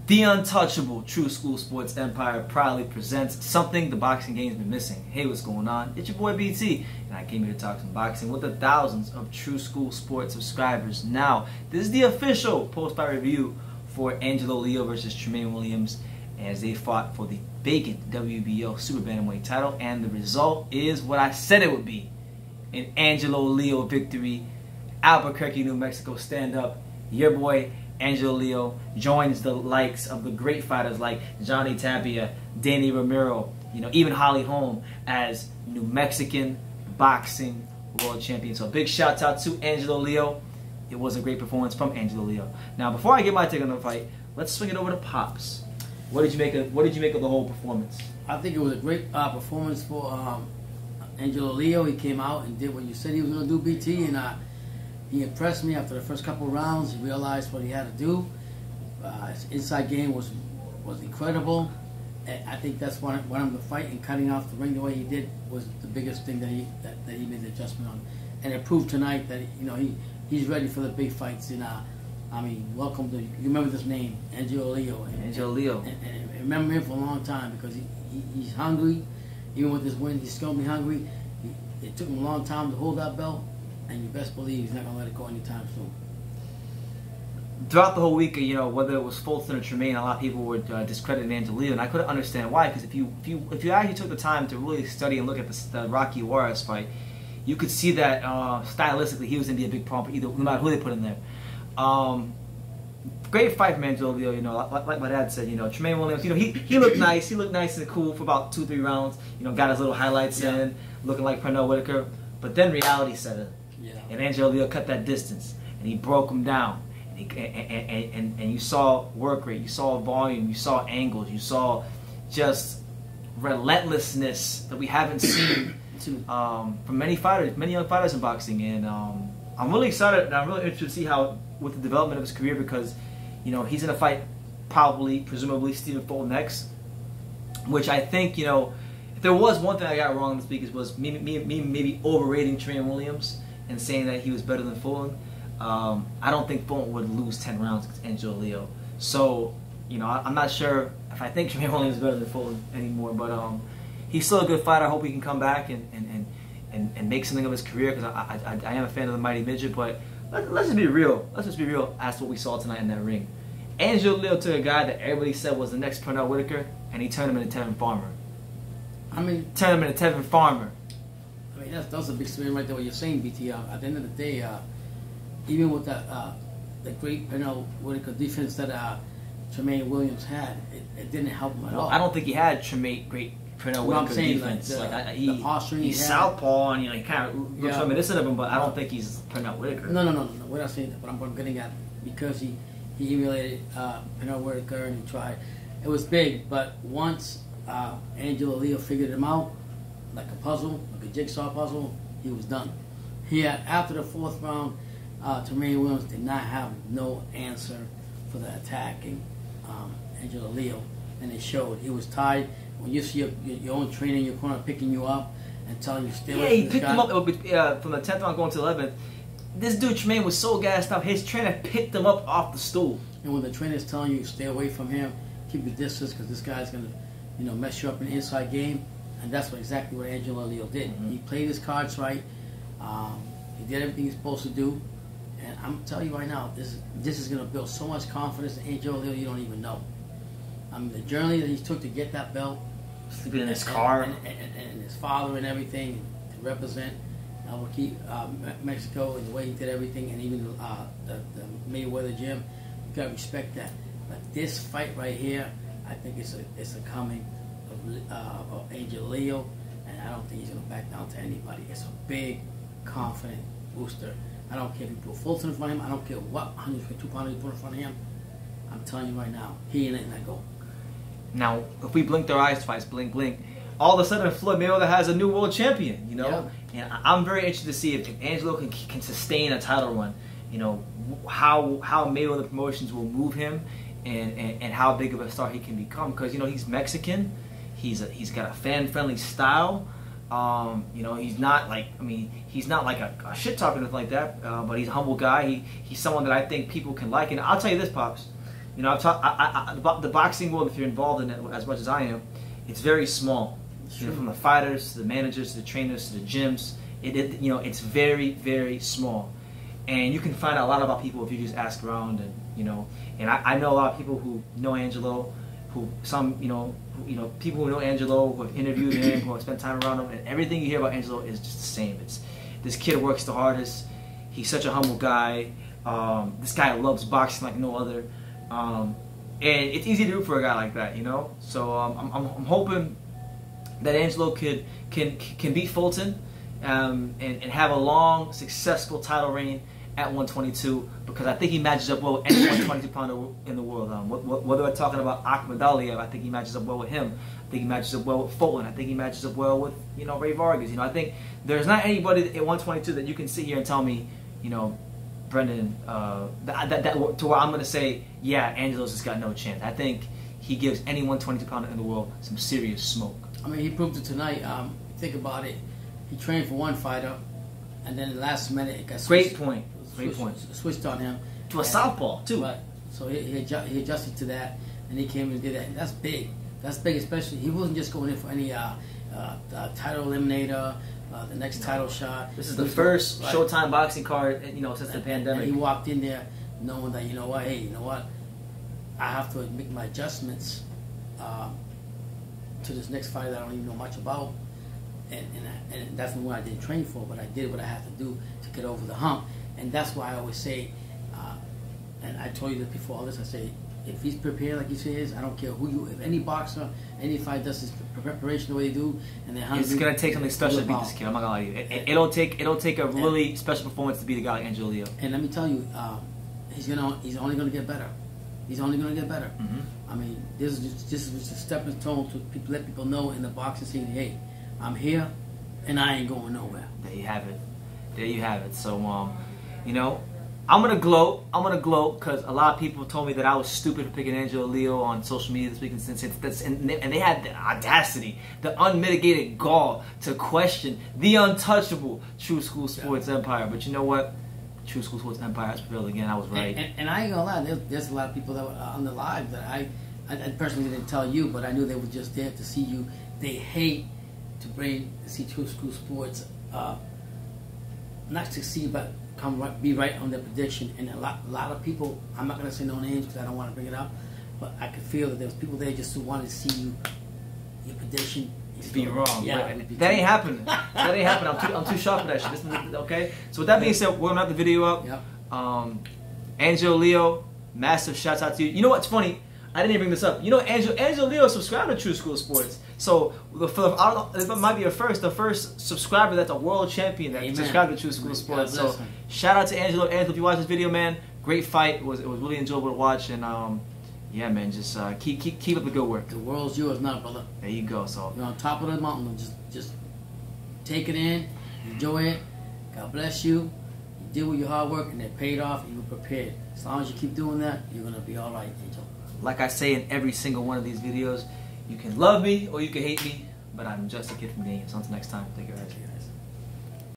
The untouchable True School Sports Empire proudly presents something the boxing game's been missing. Hey, what's going on? It's your boy BT, and I came here to talk some boxing with the thousands of True School Sports subscribers. Now, this is the official post-fight review for Angelo Leo versus Tramaine Williams as they fought for the vacant WBO Super Bantamweight title, and the result is what I said it would be. An Angelo Leo victory. Albuquerque, New Mexico, stand up. Your boy Angelo Leo joins the likes of the great fighters like Johnny Tapia, Danny Romero, even Holly Holm as New Mexican boxing world champion. So big shout out to Angelo Leo. It was a great performance from Angelo Leo. Now, before I get my take on the fight, let's swing it over to Pops. What did you make of the whole performance? I think it was a great performance for Angelo Leo. He came out and did what you said he was going to do, BT, and he impressed me after the first couple of rounds. He realized what he had to do. His inside game was incredible. And I think that's one of the fight, and cutting off the ring the way he did was the biggest thing that he made the adjustment on. And it proved tonight that he's ready for the big fights. And I mean, welcome to, you remember this name, Angelo Leo. Angelo Leo. And remember him for a long time because he's hungry. Even with this win, he's still gonna be hungry. It took him a long time to hold that belt. And you best believe he's not going to let it go anytime soon. Throughout the whole week, whether it was Fulton or Tramaine, a lot of people were discrediting Angelo Leo, and I couldn't understand why. Because if you actually took the time to really study and look at the Rocky Juarez fight, you could see that stylistically he was going to be a big problem, no matter who they put in there. Great fight from Angelo Leo. Like my dad said, Tramaine Williams, he looked nice. He looked nice and cool for about 2-3 rounds. Got his little highlights in, looking like Pernell Whitaker. But then reality set in. Yeah. And Angelo Leo cut that distance, and he broke him down. And you saw work rate, you saw volume, you saw angles, you saw just relentlessness that we haven't seen from many young fighters in boxing. And I'm really excited, and I'm really interested to see how, with the development of his career, because he's in a fight presumably Stephen Fulton next, which I think if there was one thing I got wrong this week, was maybe overrating Tramaine Williams and saying that he was better than Fulton. I don't think Fulton would lose 10 rounds against Angelo Leo. So, I'm not sure if I think Tramaine Williams is better than Fulton anymore, but he's still a good fighter. I hope he can come back and make something of his career, because I am a fan of the Mighty Midget. But let's just be real. Let's just be real as to what we saw tonight in that ring. Angelo Leo took a guy that everybody said was the next Pernell Whitaker, and he turned him into Tevin Farmer. Turned him into Tevin Farmer. I mean, that's a big statement right there, what you're saying, BT. At the end of the day, even with the great Pernell Whitaker defense that Tramaine Williams had, it didn't help him at all. I don't think he had great Pernell Whitaker defense. The posturing he's southpaw, and he kind of looks reminiscent of him, but I don't think he's Pernell Whitaker. No. What I'm saying, what I'm getting at, because he emulated Pernell Whitaker and he tried. It was big, but once Angelo Leo figured him out, like a puzzle, like a jigsaw puzzle, he was done. After the fourth round, Tramaine Williams did not have no answer for the attacking Angelo Leo, and it showed. He was tired. When you see your own trainer in your corner picking you up and telling you stay away from this guy. He picked him up from the 10th round going to 11th. This dude Tramaine was so gassed up, his trainer picked him up off the stool. And when the trainer's telling you stay away from him, keep your distance, because this guy's going to mess you up in the inside game. And that's exactly what Angelo Leo did. Mm-hmm. He played his cards right. He did everything he's supposed to do. And I'm telling you right now, this is going to build so much confidence in Angelo Leo you don't even know. I mean, the journey that he took to get that belt, sleeping in his car, and his father and everything to represent Albuquerque, Mexico, and the way he did everything, and even the Mayweather gym, you got to respect that. But this fight right here, I think it's a coming of Angelo Leo, and I don't think he's going to back down to anybody. It's a big, confident booster. I don't care if you put Fulton in front of him. I don't care what 102 pounder you put in front of him. I'm telling you right now, he ain't letting that go. Now, if we blinked our eyes twice, blink, blink, all of a sudden Floyd Mayweather has a new world champion, Yeah. And I'm very interested to see if Angelo can sustain a title run, how Mayweather Promotions will move him, and how big of a star he can become, because he's Mexican, he's got a fan-friendly style, he's not like a shit talker or anything like that, but he's a humble guy. He's someone that I think people can like, and I'll tell you this, Pops, You know, the boxing world, if you're involved in it as much as I am, it's very small. You know, from the fighters to the managers to the trainers to the gyms, you know, it's very, very small. And you can find out a lot about people if you just ask around, and you know. And I know a lot of people who know Angelo, people who know Angelo, who have interviewed him, who have spent time around him, and everything you hear about Angelo is just the same. It's this kid works the hardest. He's such a humble guy. This guy loves boxing like no other. And it's easy to root for a guy like that, you know. So I'm hoping that Angelo can beat Fulton and have a long, successful title reign at 122, because I think he matches up well with any 122-pounder in the world. Whether we're talking about Ahmed Aliyev, I think he matches up well with him. I think he matches up well with Fulton. I think he matches up well with, you know, Ray Vargas. You know, I think there's not anybody at 122 that you can sit here and tell me, you know, Brendan, to where I'm going to say, yeah, Angelo's just got no chance. I think he gives any 122-pounder in the world some serious smoke. I mean, he proved it tonight. Think about it. He trained for one fighter, and then the last minute it got switched. Great point. Switched on him. To a southpaw, too. Right. So he adjusted to that, and he came and did that. And that's big. That's big, especially. He wasn't just going in for any title eliminator, the next title shot. This is the first Showtime boxing card, you know, since the pandemic. And he walked in there knowing that, you know what, hey, you know what, I have to make my adjustments to this next fight that I don't even know much about. And that's the one I didn't train for, but I did what I had to do to get over the hump. And that's why I always say, and I told you this before all this, I say, if he's prepared like he says, I don't care if any boxer, any fight does his preparation the way they do, and they're hungry. It's gonna take something special to beat this kid. I'm not gonna lie to you. It'll take a really special performance to beat a guy like Angelo Leo. And let me tell you, he's only gonna get better. He's only gonna get better. I mean, this is just a stepping stone to let people know in the boxing scene, hey, I'm here, and I ain't going nowhere. There you have it. There you have it. So, you know, I'm gonna gloat because a lot of people told me that I was stupid for picking Angelo Leo on social media this week, and they had the audacity, the unmitigated gall to question the untouchable True School Sports Empire. But you know what? True School Sports Empire has prevailed again. I was right. And I ain't gonna lie, there's a lot of people that were on the live that I personally didn't tell you, but I knew they were just there to see you. They hate to see True School Sports not succeed, but be right on their prediction. And a lot of people, I'm not going to say no names because I don't want to bring it up, but I could feel that there was people there just who wanted to see your prediction be wrong. Yeah, that ain't happening. That ain't happening. I'm too sharp for that shit. Okay. So with that being said, we're gonna have the video up. Yep. Angelo Leo, massive shouts out to you. You know what's funny? I didn't even bring this up. You know, Angelo Leo subscribed to True School Sports. So I don't know, it might be the first subscriber that's a world champion that subscribed to True School Sports. So shout out to Angelo. Angelo, if you watch this video, man, great fight. It was really enjoyable to watch, and yeah, man, just keep up the good work. The world's yours now, brother. There you go. So you're on top of the mountain. Just take it in, enjoy it. God bless you. You did with your hard work, and it paid off. And you were prepared. As long as you keep doing that, you're gonna be all right, Angel. Like I say in every single one of these videos, you can love me or you can hate me, but I'm just a kid from Daniel. So until next time, take care.